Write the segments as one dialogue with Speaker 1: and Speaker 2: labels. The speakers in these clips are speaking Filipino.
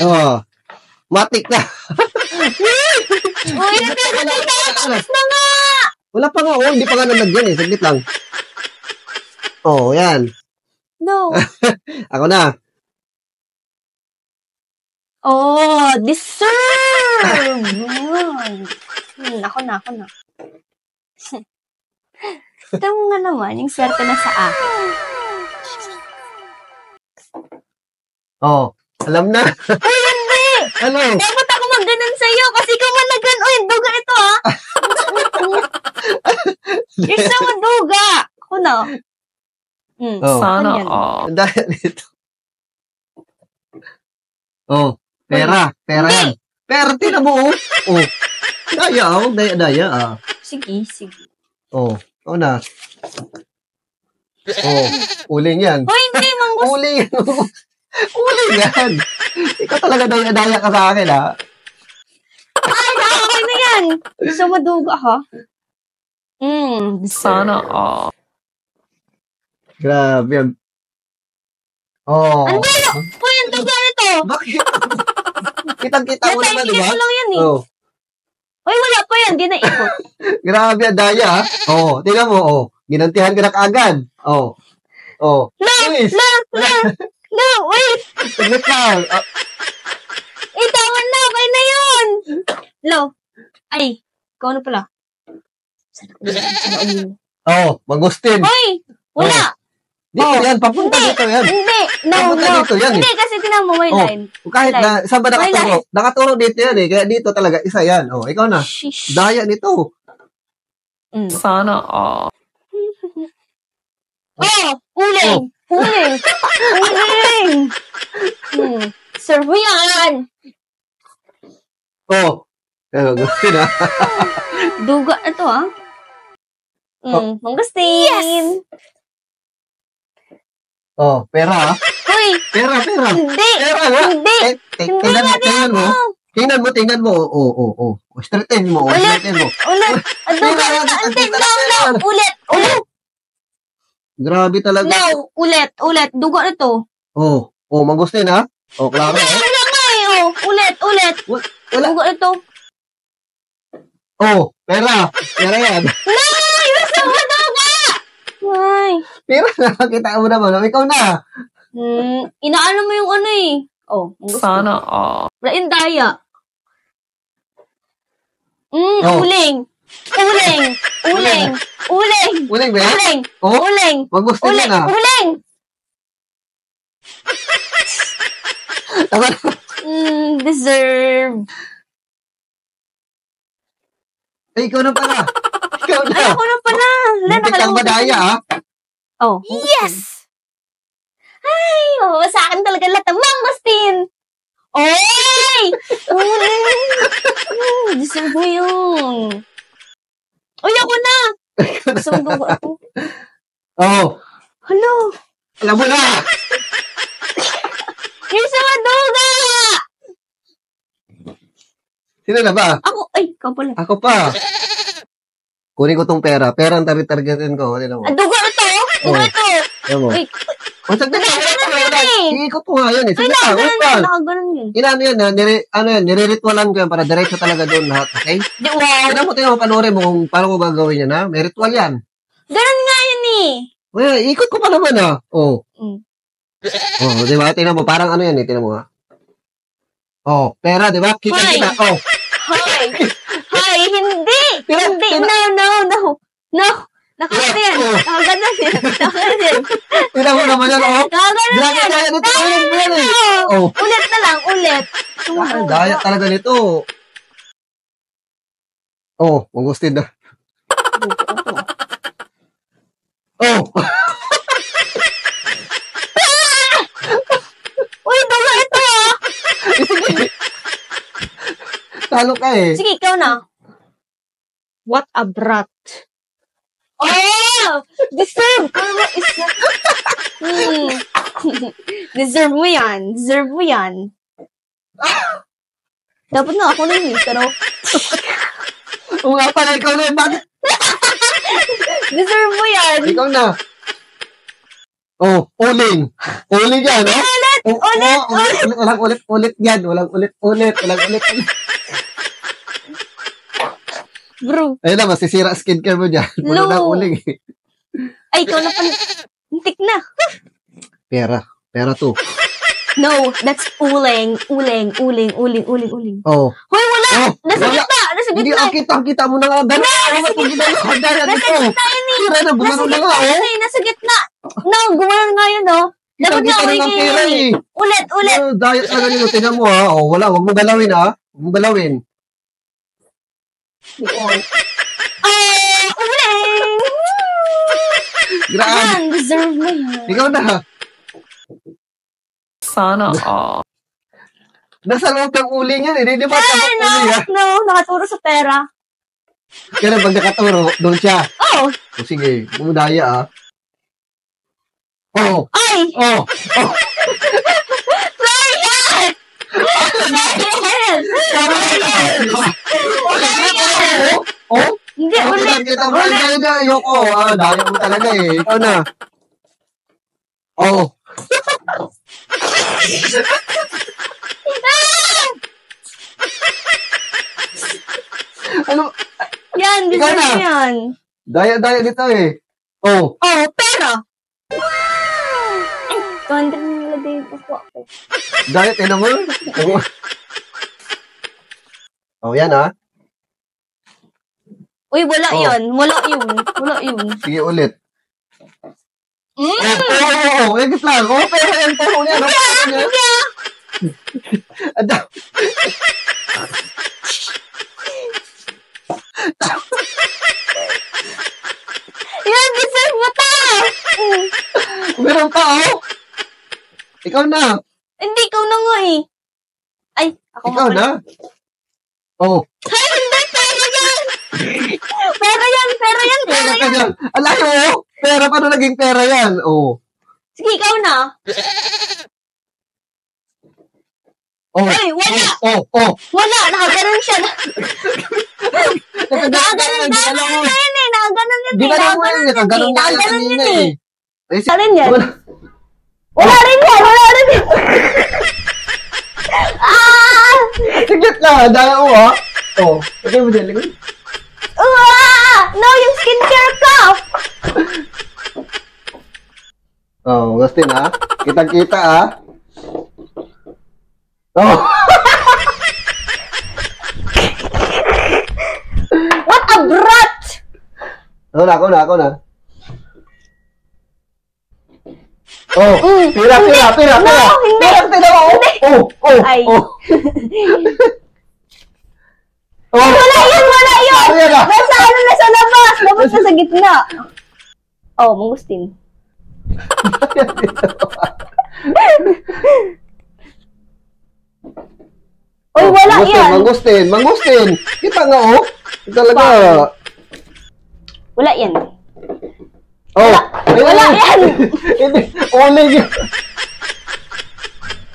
Speaker 1: Oh, matik na.
Speaker 2: Uy, tapos na nga!
Speaker 1: Wala pa nga, hindi pa nga nalagyan eh. Saglit lang. Oh, yan.
Speaker 2: No.
Speaker 1: Ako na.
Speaker 2: Oh, deserve! Ako na. Ito mo nga naman, yung swerte na sa akin.
Speaker 1: Oh, alam na.
Speaker 2: Ay, hindi!
Speaker 1: Ano?
Speaker 2: Dapat ako mag-ganon sa'yo kasi ikaw man nag-ganon. Uy, duga ito ha! You're so duga! Ako na.
Speaker 3: Sana
Speaker 1: Dahil dito. Oh, pera yan. Pera, tinan mo, oh. Daya, daya.
Speaker 2: Sige.
Speaker 1: Oh, na. Oh, uling yan.
Speaker 2: Hoy, hindi, manggus.
Speaker 1: Uling yan. Ikaw talaga daya ka sa akin, ha?
Speaker 2: Ay, okay na yan. So, maduga, ha?
Speaker 3: Sana
Speaker 1: Grabe yan. Oh.
Speaker 2: Ano? Uy, ang duga nito.
Speaker 1: Bakit? Kitang-kita mo naman, di ba?
Speaker 2: Ko lang yan, eh.
Speaker 1: Oh.
Speaker 2: Uy, wala pa yan. Di na ikot.
Speaker 1: Grabe ang daya, ha? Oh, tingnan mo, oh. Ginantihan ka na kaagad. Oh.
Speaker 2: No, wait.
Speaker 1: Saglit lang.
Speaker 2: Tama na. Okay na yun. Lo. Ay, ikaw na pala.
Speaker 1: Oh, mangustin.
Speaker 2: Hoy, wala.
Speaker 1: Dito yan, papunta dito yan.
Speaker 2: Hindi.
Speaker 1: Papunta dito yan,
Speaker 2: Hindi, kasi tinan mo, may line.
Speaker 1: Kahit na, saan ba nakaturo? Nakaturo dito yan eh. Kaya dito talaga, isa yan. Oh, ikaw na.
Speaker 2: Shish.
Speaker 1: Daya nito.
Speaker 3: Sana
Speaker 2: Uling. Serve mo yan.
Speaker 1: Oh. Mangustin ha.
Speaker 2: Duga na to, ha? Mangustin. Yes!
Speaker 1: Oh, pera ha.
Speaker 2: Hoy!
Speaker 1: Pera.
Speaker 2: Hindi!
Speaker 1: Pera nga.
Speaker 2: Hindi!
Speaker 1: Tingnan mo. Oh. Straighten mo.
Speaker 2: Ulit! Ang duga na to. No. Ulit!
Speaker 1: Grabe talaga.
Speaker 2: No! Ulit! Duga na to.
Speaker 1: Oh, mangustin ha. Oh, klaro ha.
Speaker 2: Wala nga eh. Ulit!
Speaker 1: Wala.
Speaker 2: Duga na to.
Speaker 1: Oh, pera yan.
Speaker 2: Nay! Basta mo duga! Ay.
Speaker 1: Pera na, kita mo naman. Ikaw na.
Speaker 2: Inaano mo yung ano eh. Oh,
Speaker 3: sana
Speaker 2: wala yung daya. Uling
Speaker 1: ba yan?
Speaker 2: Uling.
Speaker 1: Mangustin yan ha.
Speaker 2: Uling.
Speaker 1: Tama na.
Speaker 2: Deserve.
Speaker 1: Ay, ikaw na pala.
Speaker 2: Ay, ako na pala.
Speaker 1: Hindi kang madaya ha.
Speaker 2: Oh. Yes! Ay, sa akin talaga lahat ng mangustin. Oy! Deserve mo yun. Uy, ako na. Gusto mo dugo ako?
Speaker 1: Oh.
Speaker 2: Hello.
Speaker 1: Alam mo na.
Speaker 2: Yung sa maduga!
Speaker 1: Sino na ba?
Speaker 2: Ikaw pala.
Speaker 1: Ako pa. Kunin ko tong pera. Pera ang target-targetin ko. Ano mo?
Speaker 2: Dugo ito!
Speaker 1: Ano mo?
Speaker 2: Uy,
Speaker 1: Saglit lang. Iikot ko nga yan eh.
Speaker 2: ay,
Speaker 1: Saglit lang. Wait lang.
Speaker 2: nakaganon yun.
Speaker 1: Inano yan ha? Nire-ritualan ko yan para diretso talaga doon lahat. Okay?
Speaker 2: Wow!
Speaker 1: Tingnan mo, panoorin mo kung paano ko gagawin yan ha? May ritual yan.
Speaker 2: Ganon nga yun eh.
Speaker 1: Well, ikot ko pa naman ha. Oh. Di ba? Tingnan mo. Parang ano yan eh. Tingnan mo ha. Oh, pera, di ba? Kita. Oh.
Speaker 2: Hi, hindi! Hindi! No! Nakaganon yan.
Speaker 1: Tingnan mo naman yan, oh.
Speaker 2: Nakaganon yan.
Speaker 1: Oh.
Speaker 2: Ulit na lang, ulit.
Speaker 1: Daya talaga nito. Oh, mangustin na. Oh.
Speaker 2: Uy, duga ito ah.
Speaker 1: Talo ka eh.
Speaker 2: Sige, ikaw na. What a brat. Oh! Deserve ko naman isa. Deserve mo yan. Dapat nga ako na yun, pero...
Speaker 1: Oo nga pala, ikaw na. Bakit?
Speaker 2: Deserve mo yan.
Speaker 1: Ikaw na. Oh, uling. Uling yan, oh.
Speaker 2: Ulit!
Speaker 1: Walang ulit yan. Walang ulit.
Speaker 2: Bro.
Speaker 1: Ayun na, masisira skincare mo dyan. Wala na uling eh.
Speaker 2: Ay, ikaw na pala. Hintik na.
Speaker 1: Pera to.
Speaker 2: No, that's uling.
Speaker 1: Oh.
Speaker 2: Hoy, wala! Nasa
Speaker 1: wala.
Speaker 2: gitna!
Speaker 1: Hindi, kita mo na nga. Nasa gitna yun eh. Bumaro na nga,
Speaker 2: Nasa gitna. No, gumana nga yun, oh. Dapat na uwi kayo eh. Ulit.
Speaker 1: Diet na ganito. Tingnan mo, ha. Wala, huwag mo galawin, ha. Huwag mo galawin.
Speaker 2: Uling!
Speaker 1: Grabe.
Speaker 2: Yan, deserve mo yan.
Speaker 1: Ikaw na.
Speaker 3: Sana all.
Speaker 1: Nasa loob ng uling yan, eh. Di ba?
Speaker 2: Nakaturo sa pera.
Speaker 1: Kaya pag nakaturo, doon siya.
Speaker 2: Oo.
Speaker 1: O sige, bumudaya,
Speaker 2: Ay! Hindi, ulit.
Speaker 1: Ayoko. Daya mo talaga eh. Ikaw na. Ano?
Speaker 2: Yan, deserve mo yan.
Speaker 1: Daya dito eh.
Speaker 2: Pera. 200 nilagay ko po ako.
Speaker 1: Daya, tinan mo. Yan
Speaker 2: Uy, wala yun. Wala yun.
Speaker 1: Sige, ulit. Egit lang. Pero yan.
Speaker 2: Yan, deserve mo ta!
Speaker 1: Meron pa, Ikaw na.
Speaker 2: Hindi, ikaw na nga eh. Ay, ako
Speaker 1: Ikaw na.
Speaker 2: Ay, hindi, pera yan. Pera yan.
Speaker 1: Alayo, pera. Paano naging pera yan?
Speaker 2: Sige, ikaw na. Ay, wala. Wala, nakaganon siya. Nakaganon yun eh. Wala rin yan.
Speaker 1: Saglit lang, daya mo okay mo dyan, likod.
Speaker 2: No, yung skincare ko.
Speaker 1: Gustin Kitang-kita
Speaker 2: What a brat!
Speaker 1: Ako na. Pira.
Speaker 2: No, hindi. Ay. Wala yun. Nasa labas. Dapat nasa gitna. Mangustin. Uy, wala yan.
Speaker 1: Mangustin. Kita nga, Talaga.
Speaker 2: Wala yan.
Speaker 1: Wala
Speaker 2: yan.
Speaker 1: Hindi, uling yun.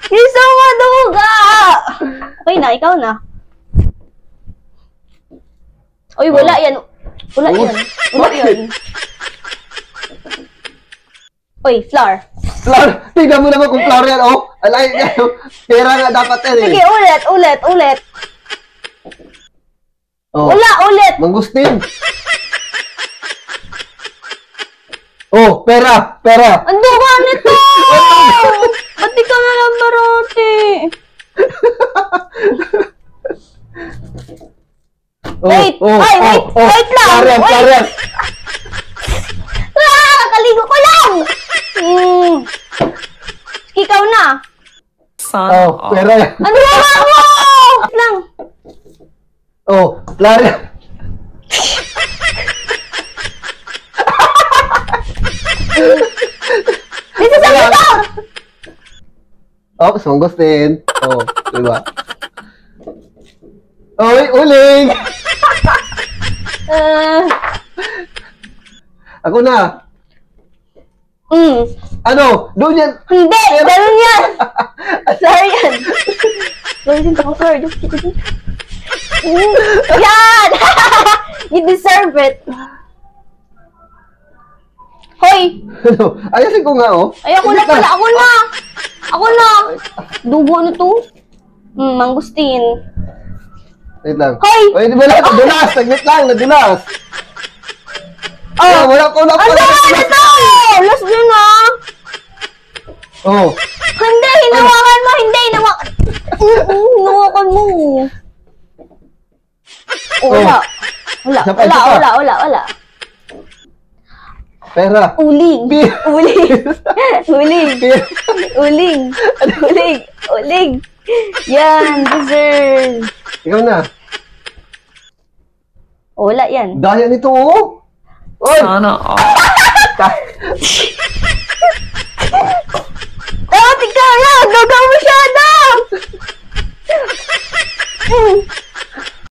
Speaker 2: Isa maduga. Okay na, ikaw na. Uy, wala yan. Wala yan. Uy, flour.
Speaker 1: Tingnan mo naman kung flour yan, Alay, pera nga dapat yan eh.
Speaker 2: Sige, ulit. Wala, ulit.
Speaker 1: Mangustin. Pera.
Speaker 2: Ang duga nito! Ba't di ka nalang marati? Wait lang!
Speaker 1: Flour.
Speaker 2: Kaligo ko lang! Ikaw na.
Speaker 3: Sana
Speaker 1: pera yan.
Speaker 2: Ano ba mo? Lang.
Speaker 1: Flour yan.
Speaker 2: Dito sa bitaw!
Speaker 1: Mangustin. Diba? Uling! Ako na. Ano? Doon yan.
Speaker 2: Hindi! Ganun yan! Sorry yan. Sorry. Yan! You deserve it. Hoy!
Speaker 1: Ano? Ayasin ko nga, oh.
Speaker 2: Ay, ako na pala. Ako na. Ako na. Dugo ano to? Mangustin.
Speaker 1: Wait lang.
Speaker 2: Hoy!
Speaker 1: Wait, di ba lang? Nadulas! Saglit lang, nadulas!
Speaker 2: Oh!
Speaker 1: Wala ko.
Speaker 2: Ang sama na to! Last din ah!
Speaker 1: Oh.
Speaker 2: Hindi! Hinawakan mo! Hindi! Hinawakan mo! Oh, wala. Wala.
Speaker 1: Pera.
Speaker 2: Uling. Yan, deserve.
Speaker 1: Ikaw na.
Speaker 2: Oh, wala yan.
Speaker 1: Daya nito, oh. Oy!
Speaker 3: Sana all.
Speaker 2: Tika lang! Gagaw masyado!